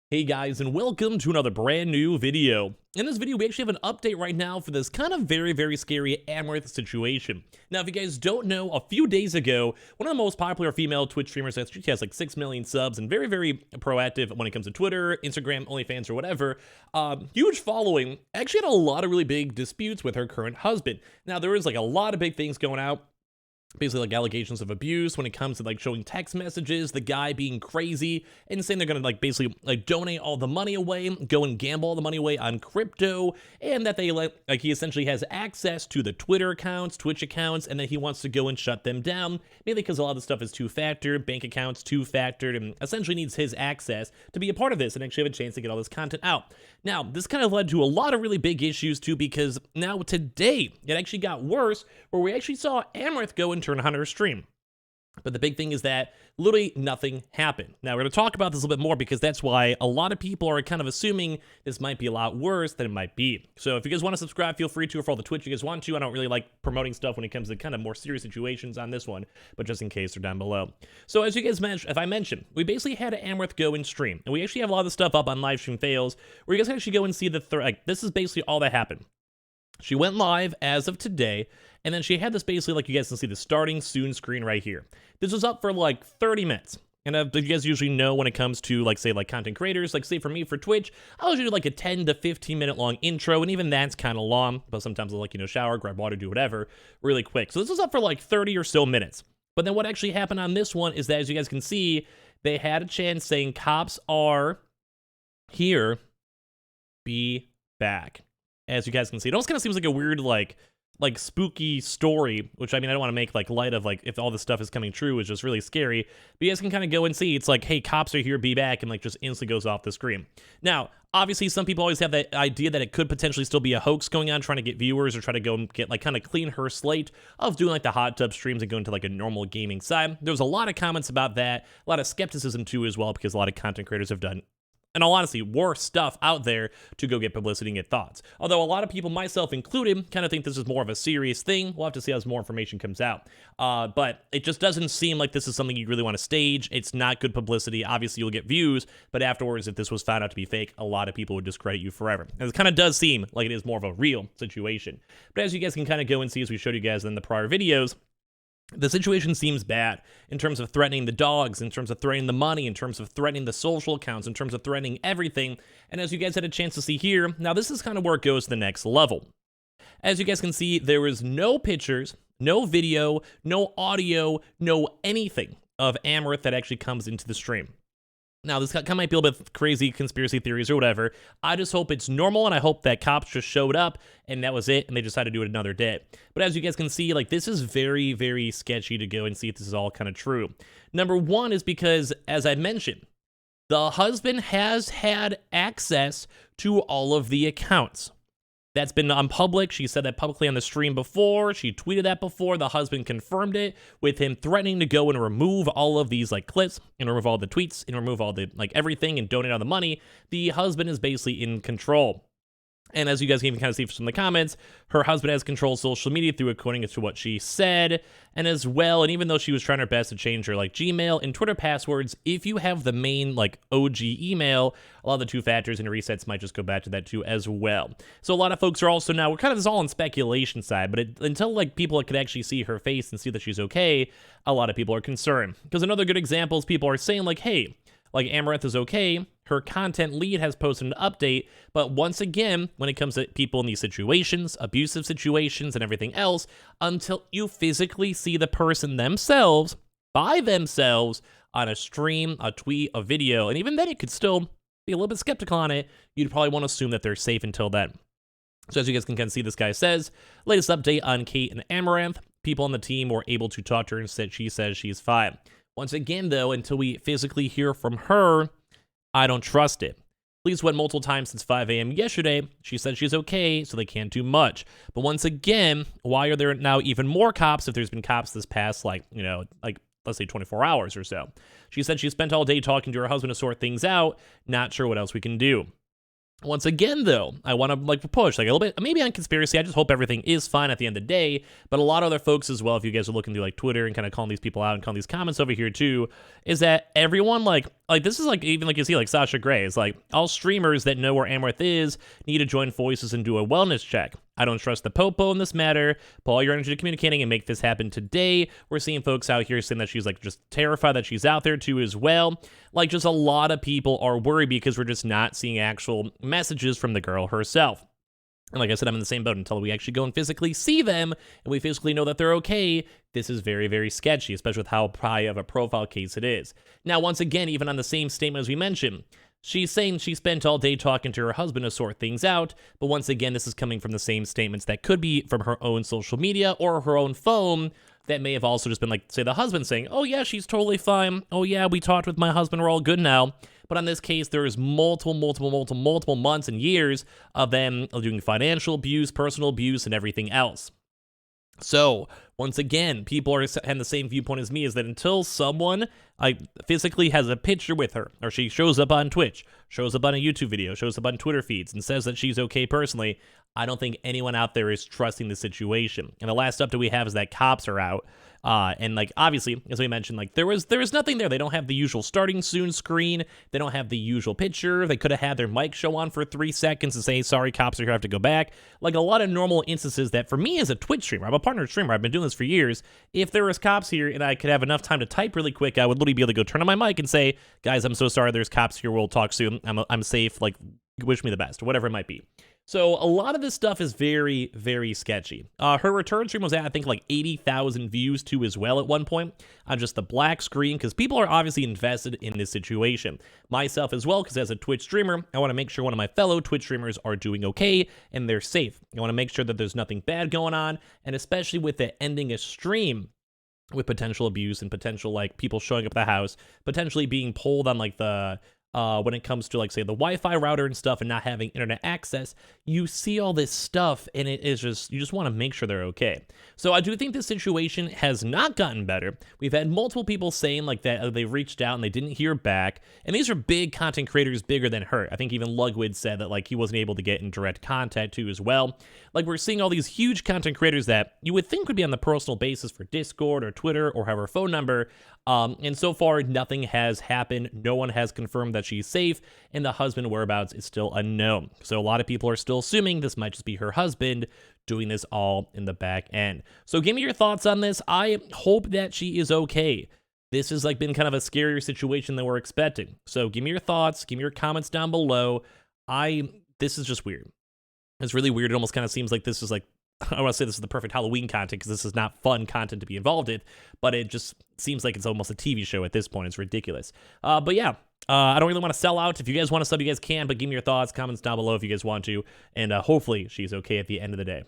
Hey guys, and welcome to another brand new video. In this video, we actually have an update right now for this kind of very scary Amouranth situation. Now, if you guys don't know, a few days ago, one of the most popular female Twitch streamers, she has like 6 million subs and very proactive when it comes to Twitter, Instagram, OnlyFans, or whatever, huge following, actually had a lot of really big disputes with her current husband. Now, there is like a lot of big things going out. Basically like allegations of abuse when it comes to like showing text messages, the guy being crazy and saying they're gonna like basically like donate all the money away, go and gamble all the money away on crypto, and that they like he essentially has access to the Twitter accounts, Twitch accounts, and that he wants to go and shut them down, mainly because a lot of the stuff is two-factor, bank accounts two-factored, and essentially needs his access to be a part of this and actually have a chance to get all this content out. Now, this kind of led to a lot of really big issues too, because now today it actually got worse, where we actually saw Amouranth go and turn on her stream. But the big thing is that literally nothing happened. Now, we're going to talk about this a little bit more because that's why a lot of people are kind of assuming this might be a lot worse than it might be. So if you guys want to subscribe, feel free to, or follow the Twitch you guys want to. I don't really like promoting stuff when it comes to kind of more serious situations on this one, but just in case they're down below. So as you guys mentioned, if I mentioned, we basically had Amouranth go and stream, and we actually have a lot of the stuff up on live stream fails, where you guys can actually go and see the like this is basically all that happened. She went live as of today, and then she had this basically, like you guys can see the starting soon screen right here. This was up for like 30 minutes. And if you guys usually know when it comes to like, say, like content creators, like say for me for Twitch, I usually do like a 10 to 15 minute long intro, and even that's kind of long, but sometimes I'll like, shower, grab water, do whatever, really quick. So this was up for like 30 or so minutes. But then what actually happened on this one is that, as you guys can see, they had a chance saying cops are here, be back. As you guys can see, it almost kind of seems like a weird, like spooky story, which I mean, I don't want to make like light of like if all this stuff is coming true, is just really scary. But you guys can kind of go and see it's like, hey, cops are here, be back, and like just instantly goes off the screen. Now, obviously, some people always have that idea that it could potentially still be a hoax going on, trying to get viewers or try to go and get like kind of clean her slate of doing like the hot tub streams and going to like a normal gaming side. There was a lot of comments about that, a lot of skepticism too as well, because a lot of content creators have done, in all honesty, worse stuff out there to go get publicity and get thoughts. Although a lot of people, myself included, kind of think this is more of a serious thing. We'll have to see as more information comes out. But it just doesn't seem like this is something you really want to stage. It's not good publicity. Obviously, you'll get views, but afterwards, if this was found out to be fake, a lot of people would discredit you forever. And it kind of does seem like it is more of a real situation. But as you guys can kind of go and see, as we showed you guys in the prior videos, the situation seems bad in terms of threatening the dogs, in terms of threatening the money, in terms of threatening the social accounts, in terms of threatening everything. And as you guys had a chance to see here, now this is kind of where it goes to the next level. As you guys can see, there is no pictures, no video, no audio, no anything of Amouranth that actually comes into the stream. Now, this kind of might be a little bit crazy conspiracy theories or whatever. I just hope it's normal, and I hope that cops just showed up, and that was it, and they decided to do it another day. But as you guys can see, like, this is very sketchy to go and see if this is all kind of true. Number one is because, as I mentioned, the husband has had access to all of the accounts. That's been on public. She said that publicly on the stream before. She tweeted that before. The husband confirmed it with him threatening to go and remove all of these like clips and remove all the tweets and remove all the like everything and donate all the money. The husband is basically in control. And as you guys can even kind of see from the comments, her husband has controlled social media through according to what she said. And as well, and even though she was trying her best to change her like Gmail and Twitter passwords, if you have the main like OG email, a lot of the two factors and resets might just go back to that too as well. So a lot of folks are also now, we're kind of this all on speculation side, but until like people could actually see her face and see that she's okay, a lot of people are concerned. Because another good example is people are saying like, hey, like Amouranth is okay, her content lead has posted an update, but once again, when it comes to people in these situations, abusive situations and everything else, until you physically see the person themselves, by themselves, on a stream, a tweet, a video, and even then it could still be a little bit skeptical on it, you'd probably want to assume that they're safe until then. So as you guys can kind of see, this guy says, latest update on Kate and Amouranth, people on the team were able to talk to her and said she says she's fine. Once again, though, until we physically hear from her, I don't trust it. Police went multiple times since 5 a.m. yesterday. She said she's okay, so they can't do much. But once again, why are there now even more cops if there's been cops this past, like, let's say 24 hours or so? She said she spent all day talking to her husband to sort things out. Not sure what else we can do. Once again, though, I want to like push like a little bit, maybe on conspiracy. I just hope everything is fine at the end of the day. But a lot of other folks as well, if you guys are looking through like Twitter and kind of calling these people out and calling these comments over here too, is that everyone like this is like even like you see like Sasha Grey is like all streamers that know where Amouranth is need to join forces and do a wellness check. I don't trust the Popo in this matter. Put all your energy to communicating and make this happen today. We're seeing folks out here saying that she's like just terrified that she's out there too as well. Like just a lot of people are worried because we're just not seeing actual messages from the girl herself. And like I said, I'm in the same boat until we actually go and physically see them and we physically know that they're okay. This is very, very sketchy, especially with how high of a profile case it is. Now, once again, even on the same statement as we mentioned, she's saying she spent all day talking to her husband to sort things out, but once again, this is coming from the same statements that could be from her own social media or her own phone that may have also just been like, say, the husband saying, oh yeah, she's totally fine. Oh yeah, we talked with my husband, we're all good now. But on this case, there is multiple months and years of them doing financial abuse, personal abuse, and everything else. So, once again, people are having the same viewpoint as me, is that until someone physically has a picture with her, or she shows up on Twitch, shows up on a YouTube video, shows up on Twitter feeds, and says that she's okay personally, I don't think anyone out there is trusting the situation. And the last update we have is that cops are out. And like obviously, as we mentioned, like there was nothing there. They don't have the usual starting soon screen. They don't have the usual picture. They could have had their mic show on for 3 seconds and say, sorry, cops are here, I have to go back. Like a lot of normal instances that for me as a Twitch streamer, I'm a partner streamer, I've been doing this for years. If there was cops here and I could have enough time to type really quick, I would literally be able to go turn on my mic and say, guys, I'm so sorry, there's cops here, we'll talk soon. I'm safe, like wish me the best, or whatever it might be. So a lot of this stuff is very, very sketchy. Her return stream was at, I think, like 80,000 views too as well at one point on just the black screen, because people are obviously invested in this situation. Myself as well, because as a Twitch streamer, I want to make sure one of my fellow Twitch streamers are doing okay and they're safe. I want to make sure that there's nothing bad going on, and especially with it ending a stream with potential abuse and potential like people showing up at the house, potentially being pulled on like the when it comes to like say the Wi-Fi router and stuff and not having internet access, you see all this stuff and it is just, you just want to make sure they're okay. So I do think this situation has not gotten better. We've had multiple people saying like that they reached out and they didn't hear back, and these are big content creators bigger than her. I think even Lugwid said that like he wasn't able to get in direct contact too as well. Like we're seeing all these huge content creators that you would think would be on the personal basis for Discord or Twitter or have her phone number. And so far, nothing has happened. No one has confirmed that she's safe, and the husband whereabouts is still unknown. So a lot of people are still assuming this might just be her husband doing this all in the back end. So give me your thoughts on this. I hope that she is okay. This has like been kind of a scarier situation than we're expecting. So give me your thoughts. Give me your comments down below. This is just weird. It's really weird. It almost kind of seems like this is like, I want to say this is the perfect Halloween content because this is not fun content to be involved in, but it just seems like it's almost a TV show at this point. It's ridiculous. But yeah, I don't really want to sell out. If you guys want to sub, you guys can, but give me your thoughts, comments down below if you guys want to, and hopefully she's okay at the end of the day.